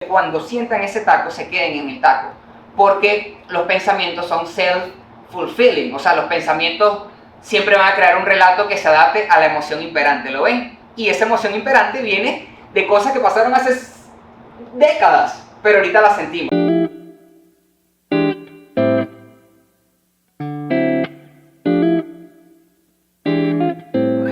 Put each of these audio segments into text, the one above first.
Cuando sientan ese taco, se queden en el taco, porque los pensamientos son self-fulfilling, o sea, los pensamientos siempre van a crear un relato que se adapte a la emoción imperante, ¿lo ven? Y esa emoción imperante viene de cosas que pasaron hace décadas, pero ahorita las sentimos.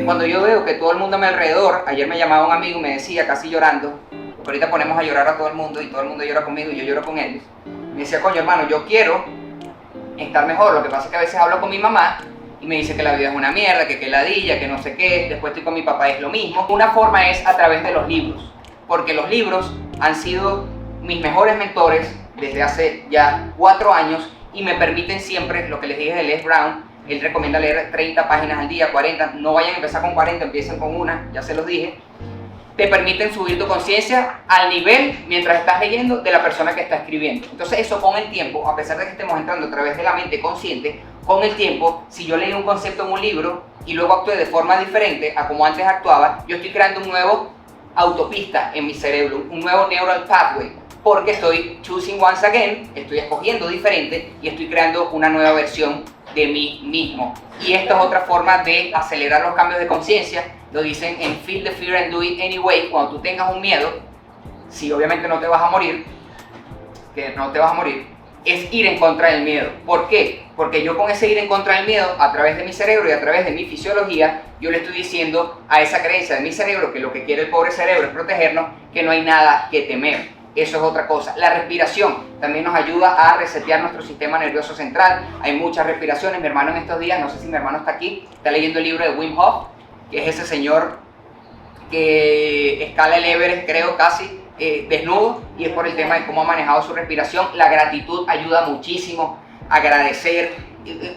Cuando yo veo que todo el mundo a mi alrededor, ayer me llamaba un amigo y me decía, casi llorando, porque ahorita ponemos a llorar a todo el mundo y todo el mundo llora conmigo y yo lloro con ellos, me decía, coño hermano, yo quiero estar mejor, lo que pasa es que a veces hablo con mi mamá y me dice que la vida es una mierda, que ladilla, que no sé qué, después estoy con mi papá, es lo mismo. Una forma es a través de los libros, porque los libros han sido mis mejores mentores desde hace ya 4 años y me permiten siempre, lo que les dije de Les Brown, él recomienda leer 30 páginas al día, 40, no vayan a empezar con 40, empiecen con una, ya se los dije. Te permiten subir tu conciencia al nivel, mientras estás leyendo, de la persona que está escribiendo. Entonces eso con el tiempo, a pesar de que estemos entrando a través de la mente consciente, con el tiempo, si yo leí un concepto en un libro y luego actué de forma diferente a como antes actuaba, yo estoy creando un nuevo autopista en mi cerebro, un nuevo neural pathway, porque estoy choosing once again, estoy escogiendo diferente y estoy creando una nueva versión de mí mismo. Y esta es otra forma de acelerar los cambios de conciencia. Lo dicen en Feel the Fear and Do It Anyway. Cuando tú tengas un miedo, si obviamente no te vas a morir, que no te vas a morir, es ir en contra del miedo. ¿Por qué? Porque yo con ese ir en contra del miedo, a través de mi cerebro y a través de mi fisiología, yo le estoy diciendo a esa creencia de mi cerebro, que lo que quiere el pobre cerebro es protegernos, que no hay nada que temer. Eso es otra cosa. La respiración también nos ayuda a resetear nuestro sistema nervioso central. Hay muchas respiraciones. Mi hermano en estos días, no sé si mi hermano está aquí, está leyendo el libro de Wim Hof, que es ese señor que escala el Everest, creo, casi desnudo, y es por el tema de cómo ha manejado su respiración. La gratitud ayuda muchísimo, agradecer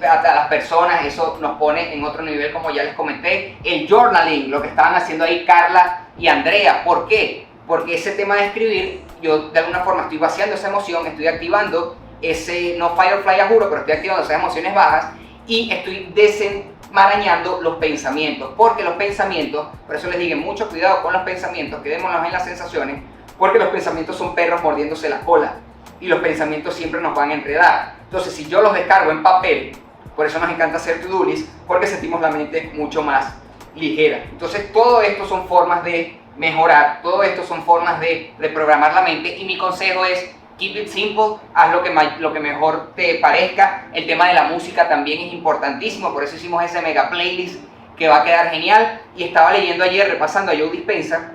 a las personas, eso nos pone en otro nivel, como ya les comenté. El journaling, lo que estaban haciendo ahí Carla y Andrea. ¿Por qué? Porque ese tema de escribir, yo de alguna forma estoy vaciando esa emoción, estoy activando ese, no firefly a juro, pero estoy activando esas emociones bajas y estoy desenmarañando los pensamientos, porque los pensamientos, por eso les digo, mucho cuidado con los pensamientos, quedémonos en las sensaciones, porque los pensamientos son perros mordiéndose la cola y los pensamientos siempre nos van a enredar. Entonces, si yo los descargo en papel, por eso nos encanta hacer to-do list, porque sentimos la mente mucho más ligera. Entonces, todo esto son formas de mejorar, todo esto son formas de reprogramar la mente, y mi consejo es keep it simple, haz lo que mejor te parezca. El tema de la música también es importantísimo, por eso hicimos ese mega playlist que va a quedar genial. Y estaba leyendo ayer, repasando a Joe Dispenza,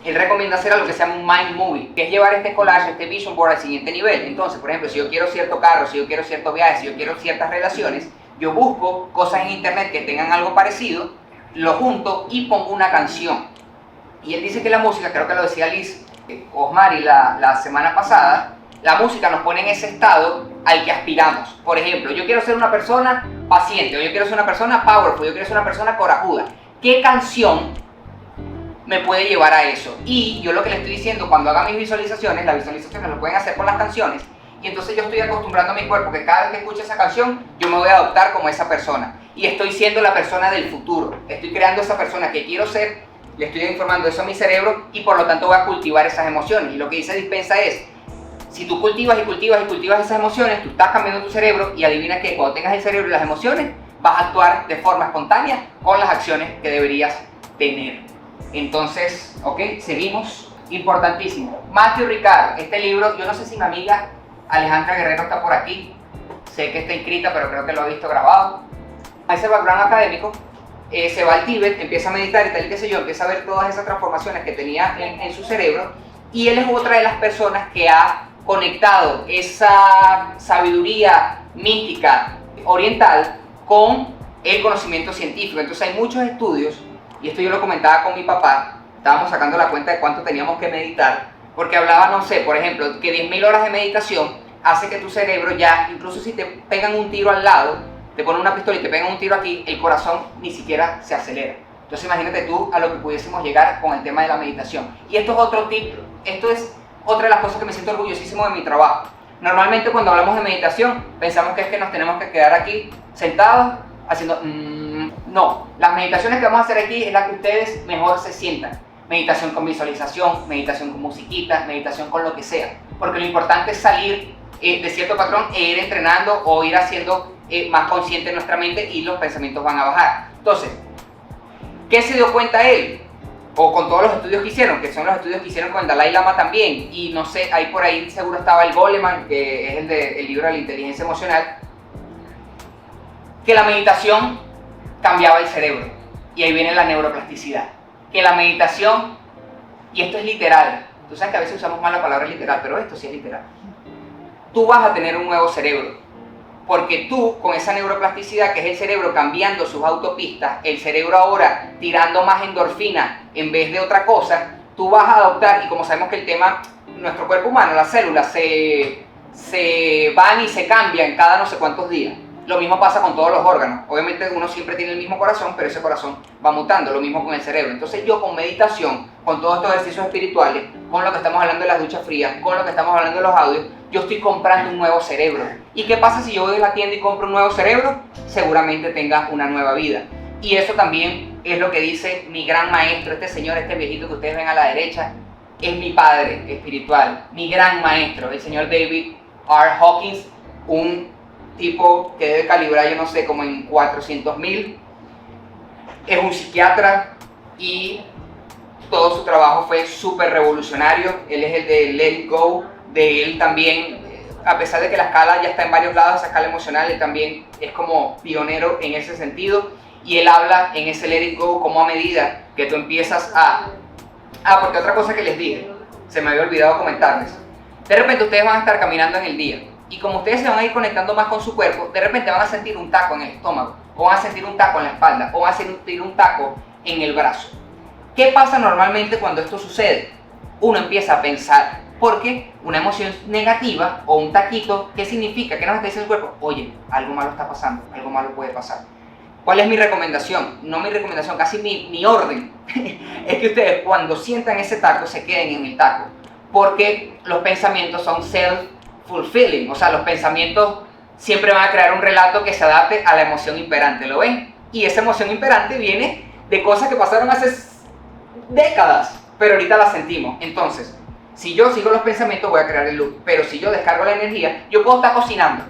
él recomienda hacer algo que se llama un mind movie, que es llevar este collage, este vision board al siguiente nivel. Entonces, por ejemplo, si yo quiero cierto carro, si yo quiero ciertos viajes, si yo quiero ciertas relaciones, yo busco cosas en internet que tengan algo parecido, lo junto y pongo una canción. Y él dice que la música, creo que lo decía Liz Osmari la semana pasada, la música nos pone en ese estado al que aspiramos. Por ejemplo, yo quiero ser una persona paciente, o yo quiero ser una persona powerful, yo quiero ser una persona corajuda. ¿Qué canción me puede llevar a eso? Y yo lo que le estoy diciendo, cuando haga mis visualizaciones, las visualizaciones lo pueden hacer con las canciones, y entonces yo estoy acostumbrando a mi cuerpo que cada vez que escuche esa canción, yo me voy a adoptar como esa persona. Y estoy siendo la persona del futuro. Estoy creando esa persona que quiero ser. Le estoy informando eso a mi cerebro y por lo tanto voy a cultivar esas emociones. Y lo que dice Dispensa es, si tú cultivas y cultivas y cultivas esas emociones, tú estás cambiando tu cerebro, y adivina que cuando tengas el cerebro y las emociones, vas a actuar de forma espontánea con las acciones que deberías tener. Entonces, ok, seguimos. Importantísimo. Matthew Ricard, este libro, yo no sé si mi amiga Alejandra Guerrero está por aquí, sé que está inscrita, pero creo que lo ha visto grabado. A ese background académico, se va al Tíbet, empieza a meditar y tal y qué sé yo, empieza a ver todas esas transformaciones que tenía en su cerebro, y él es otra de las personas que ha conectado esa sabiduría mística oriental con el conocimiento científico. Entonces hay muchos estudios, y esto yo lo comentaba con mi papá, estábamos sacando la cuenta de cuánto teníamos que meditar, porque hablaba, no sé, por ejemplo, que 10.000 horas de meditación hace que tu cerebro ya, incluso si te pegan un tiro al lado, te ponen una pistola y te pegan un tiro aquí, el corazón ni siquiera se acelera. Entonces imagínate tú a lo que pudiésemos llegar con el tema de la meditación. Y esto es otro tip, esto es otra de las cosas que me siento orgullosísimo de mi trabajo. Normalmente cuando hablamos de meditación, pensamos que es que nos tenemos que quedar aquí sentados haciendo no. Las meditaciones que vamos a hacer aquí es la que ustedes mejor se sientan. meditación con visualización, meditación con musiquita, meditación con lo que sea. Porque lo importante es salir de cierto patrón e ir entrenando o ir haciendo más consciente nuestra mente y los pensamientos van a bajar. Entonces, ¿qué se dio cuenta él? O con todos los estudios que hicieron, que son los estudios que hicieron con el Dalai Lama también, y no sé, ahí por ahí seguro estaba el Goleman, que es el libro de la inteligencia emocional, que la meditación cambiaba el cerebro, y ahí viene la neuroplasticidad, que la meditación, y esto es literal, tú sabes que a veces usamos mal la palabra literal, pero esto sí es literal, tú vas a tener un nuevo cerebro, porque tú, con esa neuroplasticidad, que es el cerebro cambiando sus autopistas, el cerebro ahora tirando más endorfina en vez de otra cosa, tú vas a adoptar, y como sabemos que el tema, nuestro cuerpo humano, las células, se van y se cambian cada no sé cuántos días. Lo mismo pasa con todos los órganos. Obviamente uno siempre tiene el mismo corazón, pero ese corazón va mutando, lo mismo con el cerebro. Entonces yo con meditación, con todos estos ejercicios espirituales, con lo que estamos hablando de las duchas frías, con lo que estamos hablando de los audios, yo estoy comprando un nuevo cerebro. ¿Y qué pasa si yo voy a la tienda y compro un nuevo cerebro? Seguramente tenga una nueva vida. Y eso también es lo que dice mi gran maestro, este señor, este viejito que ustedes ven a la derecha, es mi padre espiritual, mi gran maestro, el señor David R. Hawkins, un tipo que debe calibrar, yo no sé, como en 400,000. Es un psiquiatra y todo su trabajo fue súper revolucionario. Él es el de Let It Go, de él también, a pesar de que la escala ya está en varios lados, esa escala emocional, él también es como pionero en ese sentido. Y él habla en ese Let It Go como a medida que tú empiezas porque otra cosa que les dije, se me había olvidado comentarles. De repente ustedes van a estar caminando en el día y como ustedes se van a ir conectando más con su cuerpo, de repente van a sentir un taco en el estómago, o van a sentir un taco en la espalda, o van a sentir un taco en el brazo. ¿Qué pasa normalmente cuando esto sucede? Uno empieza a pensar, porque una emoción negativa o un taquito, ¿qué significa? ¿Qué nos está diciendo el cuerpo? Oye, algo malo está pasando, algo malo puede pasar. ¿Cuál es mi recomendación? No mi recomendación, casi mi orden. Es que ustedes cuando sientan ese taco se queden en el taco, porque los pensamientos son self-fulfilling, o sea, los pensamientos siempre van a crear un relato que se adapte a la emoción imperante, ¿lo ven? Y esa emoción imperante viene de cosas que pasaron hace décadas, pero ahorita las sentimos. Entonces, si yo sigo los pensamientos voy a crear el loop, pero si yo descargo la energía, yo puedo estar cocinando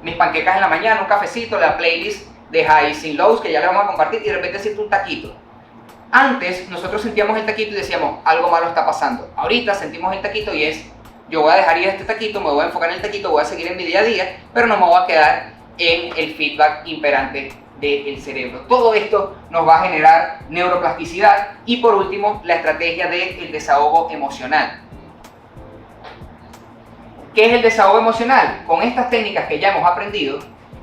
mis panquecas en la mañana, un cafecito, la playlist de Highs y Lows que ya le vamos a compartir y de repente siento un taquito. Antes nosotros sentíamos el taquito y decíamos, algo malo está pasando. Ahorita sentimos el taquito y es, yo voy a dejar ir este taquito, me voy a enfocar en el taquito, voy a seguir en mi día a día, pero no me voy a quedar en el feedback imperante del cerebro. Todo esto nos va a generar neuroplasticidad y por último la estrategia del desahogo emocional. ¿Qué es el desahogo emocional? Con estas técnicas que ya hemos aprendido,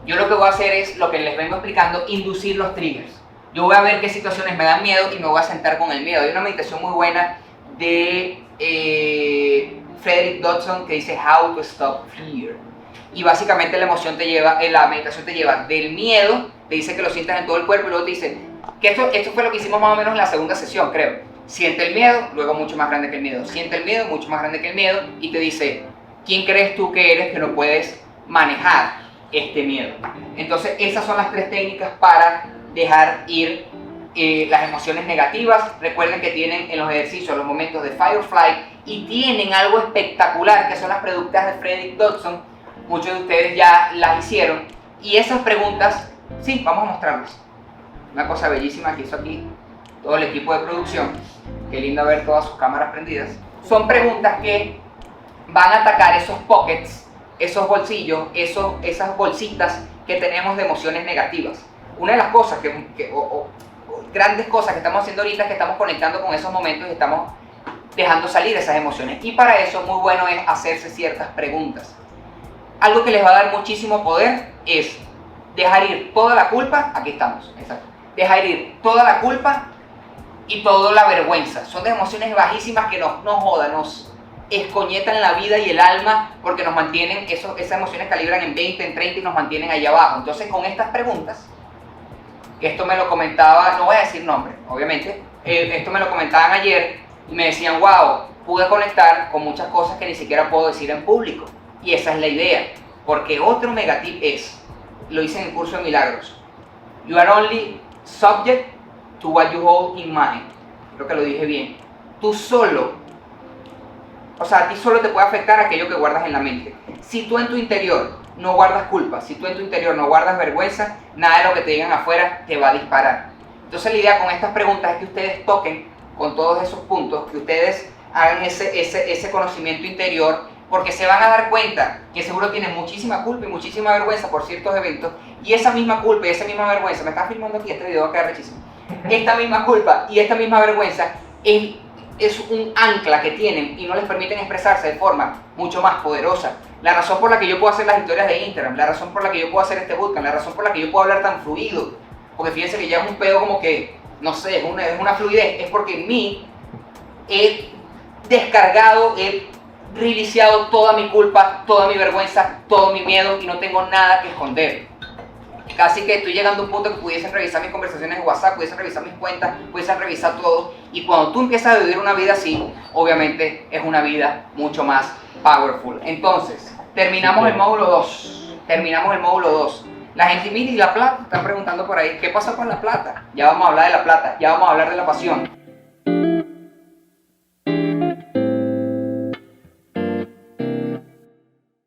yo lo que voy a hacer es, lo que les vengo explicando, inducir los triggers. Yo voy a ver qué situaciones me dan miedo y me voy a sentar con el miedo. Hay una meditación muy buena de Frederick Dodson que dice How to Stop Fear. Y básicamente la meditación te lleva del miedo, te dice que lo sientas en todo el cuerpo y luego te dice, que esto fue lo que hicimos más o menos en la segunda sesión, creo. Siente el miedo, luego mucho más grande que el miedo. Siente el miedo, mucho más grande que el miedo y te dice, ¿quién crees tú que eres que no puedes manejar este miedo? Entonces esas son las tres técnicas para dejar ir las emociones negativas. Recuerden que tienen en los ejercicios los momentos de fight or flight y tienen algo espectacular que son las preguntas de Frederick Dodson. Muchos de ustedes ya las hicieron y esas preguntas, sí, vamos a mostrarlas. Una cosa bellísima que hizo aquí todo el equipo de producción. Qué lindo ver todas sus cámaras prendidas. Son preguntas que van a atacar esos pockets, esos bolsillos, esas bolsitas que tenemos de emociones negativas. Una de las cosas grandes cosas que estamos haciendo ahorita es que estamos conectando con esos momentos y estamos dejando salir esas emociones. Y para eso muy bueno es hacerse ciertas preguntas. Algo que les va a dar muchísimo poder es dejar ir toda la culpa, aquí estamos, exacto, dejar ir toda la culpa y toda la vergüenza. Son de emociones bajísimas que nos jodan, nos escoñetan la vida y el alma porque nos mantienen, esas emociones calibran en 20, en 30 y nos mantienen allá abajo. Entonces con estas preguntas, que esto me lo comentaba, no voy a decir nombre, obviamente, esto me lo comentaban ayer y me decían, wow, pude conectar con muchas cosas que ni siquiera puedo decir en público. Y esa es la idea, porque otro megatip es, lo hice en el curso de milagros, you are only subject to what you hold in mind. Creo que lo dije bien. tú solo, o sea, a ti solo te puede afectar aquello que guardas en la mente. Si tú en tu interior no guardas culpa, si tú en tu interior no guardas vergüenza, nada de lo que te digan afuera te va a disparar. Entonces la idea con estas preguntas es que ustedes toquen con todos esos puntos, que ustedes hagan ese conocimiento interior, porque se van a dar cuenta que seguro tienen muchísima culpa y muchísima vergüenza por ciertos eventos, y esa misma culpa y esa misma vergüenza, me están filmando aquí, este video va a quedar rechísimo, esta misma culpa y esta misma vergüenza es un ancla que tienen y no les permiten expresarse de forma mucho más poderosa. La razón por la que yo puedo hacer las historias de Instagram, la razón por la que yo puedo hacer este bootcamp, la razón por la que yo puedo hablar tan fluido, porque fíjense que ya es un pedo como que, no sé, es una fluidez, es porque en mí he descargado, he reiniciado toda mi culpa, toda mi vergüenza, todo mi miedo y no tengo nada que esconder. Casi que estoy llegando a un punto que pudiesen revisar mis conversaciones de WhatsApp, pudiesen revisar mis cuentas, pudiesen revisar todo. Y cuando tú empiezas a vivir una vida así, obviamente es una vida mucho más powerful. Entonces, terminamos el módulo 2. Terminamos el módulo 2. La gente, mira, ¿y la plata? Están preguntando por ahí, ¿qué pasó con la plata? Ya vamos a hablar de la plata, ya vamos a hablar de la pasión.